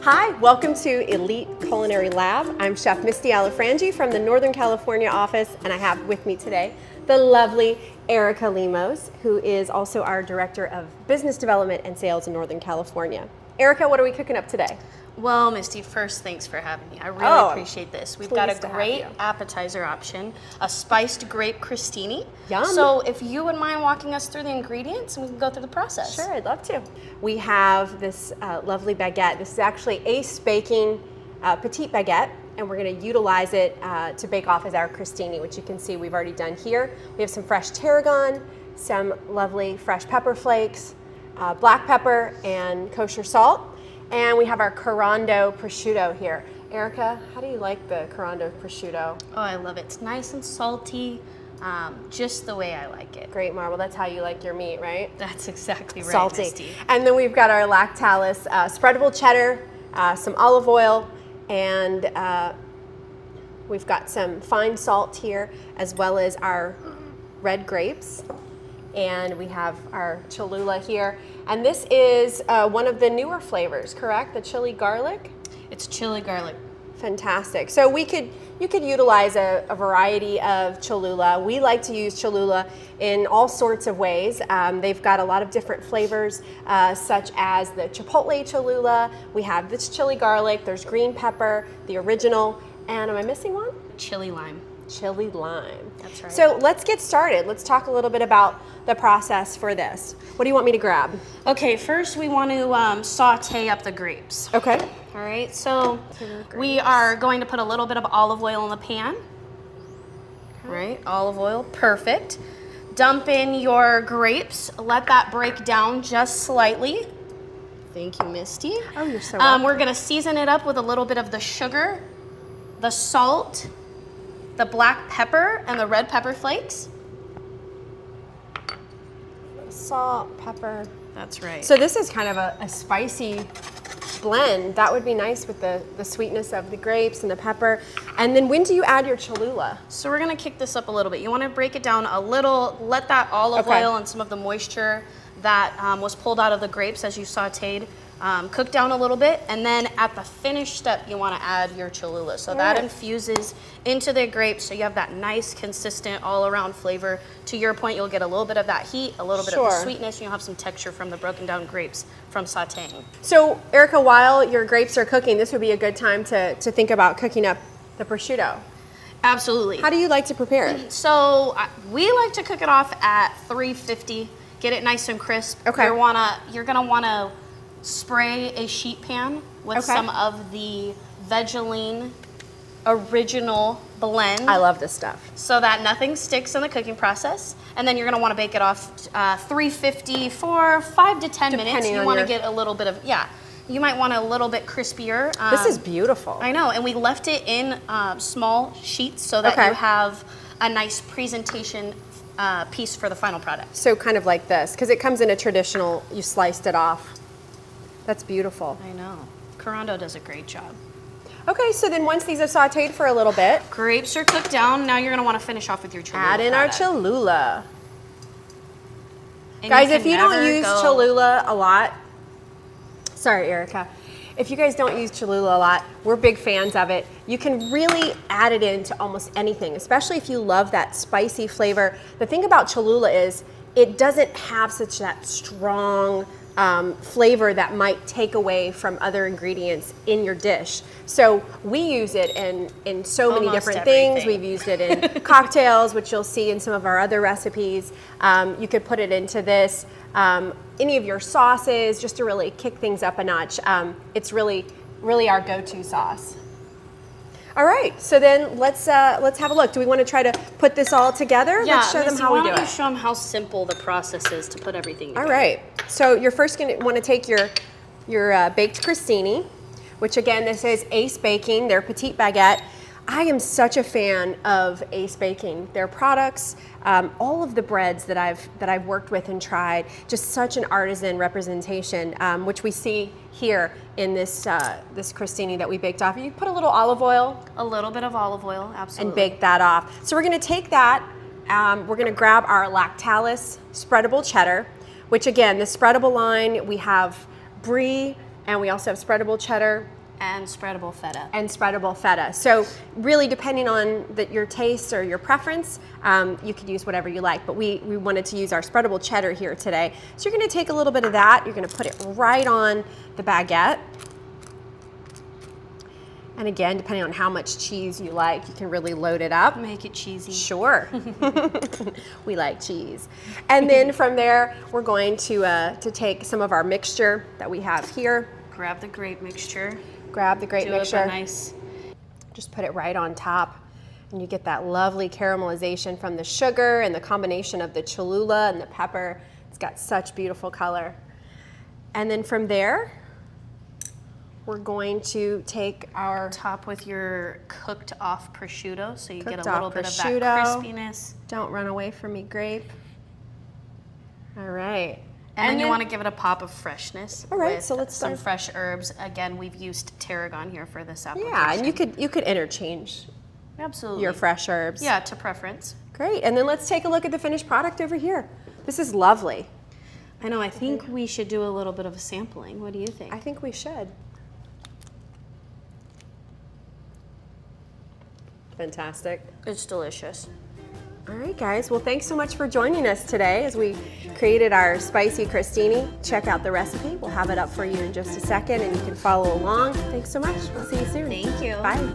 Hi, welcome to Elite Culinary Lab. I'm Chef Misty Alafranji from the Northern California office, and I have with me today the lovely Erica Lemos, who is also our Director of Business Development and Sales in Northern California. Erica, what are we cooking up today? Well, Misty, first, thanks for having me. I really appreciate this. We've got a great appetizer option, a spiced grape crostini. Yum. So if you wouldn't mind walking us through the ingredients and we can go through the process. Sure, I'd love to. We have this lovely baguette. This is actually Ace Baking petite baguette, and we're going to utilize it to bake off as our crostini, which you can see we've already done here. We have some fresh tarragon, some lovely fresh pepper flakes, black pepper, and kosher salt. And we have our Corando prosciutto here. Erica, how do you like the Corando prosciutto? Oh, I love it. It's nice and salty, just the way I like it. Great marble, that's how you like your meat, right? That's exactly right, Salty. Misty. And then we've got our lactalis spreadable cheddar, some olive oil, and we've got some fine salt here, as well as our red grapes. And we have our Cholula here. And this is one of the newer flavors, correct? The chili garlic? It's chili garlic. Fantastic. So you could utilize a variety of Cholula. We like to use Cholula in all sorts of ways. They've got a lot of different flavors, such as the Chipotle Cholula. We have this chili garlic. There's green pepper, the original, and am I missing one? Chili lime. Chili lime. That's right. So let's get started. Let's talk a little bit about the process for this. What do you want me to grab? Okay, first we want to saute up the grapes. Okay. All right, so we are going to put a little bit of olive oil in the pan. Right, olive oil, perfect. Dump in your grapes. Let that break down just slightly. Thank you, Misty. Oh, you're so welcome. We're gonna season it up with a little bit of the sugar, the salt, the black pepper, and the red pepper flakes. Salt, pepper. That's right. So this is kind of a spicy blend. That would be nice with the sweetness of the grapes and the pepper. And then when do you add your Cholula? So we're gonna kick this up a little bit. You wanna break it down a little, let that olive oil and some of the moisture that was pulled out of the grapes as you sauteed cook down a little bit, and then at the finished step you want to add your Cholula. So that infuses into the grapes, so you have that nice consistent all around flavor. To your point, you'll get a little bit of that heat, a little bit of the sweetness, and you'll have some texture from the broken down grapes from sauteing. So Erica, while your grapes are cooking, this would be a good time to think about cooking up the prosciutto. Absolutely. How do you like to prepare it? So we like to cook it off at 350, get it nice and crisp. Okay. You're gonna wanna spray a sheet pan with some of the Vegeline original blend. I love this stuff. So that nothing sticks in the cooking process. And then you're gonna wanna bake it off 350 for 5 to 10 minutes. You wanna get a little bit of, you might want a little bit crispier. This is beautiful. I know, and we left it in small sheets so that you have a nice presentation piece for the final product. So kind of like this, because it comes in a traditional, you sliced it off. That's beautiful. I know. Corando does a great job. Okay, so then once these are sauteed for a little bit, grapes are cooked down. Now you're gonna want to finish off with your Cholula. Add in our Cholula. And guys, if you don't use Cholula a lot, sorry, Erica. If you guys don't use Cholula a lot, we're big fans of it. You can really add it into almost anything, especially if you love that spicy flavor. The thing about Cholula is it doesn't have such that strong flavor that might take away from other ingredients in your dish. So we use it in so many different things. We've used it in cocktails, which you'll see in some of our other recipes. You could put it into this, any of your sauces, just to really kick things up a notch. It's really our go-to sauce. All right, so then let's have a look. Do we want to try to put this all together? Yeah, let's show them how we do it. Why don't you show them how simple the process is to put everything together. All right, so you're first going to want to take your baked crostini, which again, this is Ace Baking, their petite baguette. I am such a fan of Ace Baking, their products, all of the breads that I've worked with and tried, just such an artisan representation, which we see here in this crostini that we baked off. You put a little olive oil. A little bit of olive oil, absolutely. And bake that off. So we're gonna take that, we're gonna grab our lactalis spreadable cheddar, which again, the spreadable line, we have brie, And we also have spreadable cheddar. And spreadable feta. And spreadable feta. So really depending on your taste or your preference, you could use whatever you like, but we wanted to use our spreadable cheddar here today. So you're gonna take a little bit of that, you're gonna put it right on the baguette. And again, depending on how much cheese you like, you can really load it up. Make it cheesy. Sure. We like cheese. And then from there, we're going to take some of our mixture that we have here. Grab the grape mixture. Grab the grape mixture. Nice. Just put it right on top. And you get that lovely caramelization from the sugar and the combination of the Cholula and the pepper. It's got such beautiful color. And then from there, we're going to take our top with your cooked off prosciutto, so you get a cooked little off bit of that prosciutto. crispiness. Don't run away from me, grape. All right. And then you want to give it a pop of freshness. All right, with so let's some start. fresh herbs. Again, we've used tarragon here for this application. Yeah, and you could interchange absolutely your fresh herbs. Yeah, to preference. Great. And then let's take a look at the finished product over here. This is lovely. I know. I think we should do a little bit of a sampling. What do you think? I think we should. Fantastic. It's delicious. All right, guys. Well, thanks so much for joining us today as we created our spicy crostini. Check out the recipe. We'll have it up for you in just a second, and you can follow along. Thanks so much. We'll see you soon. Thank you. Bye.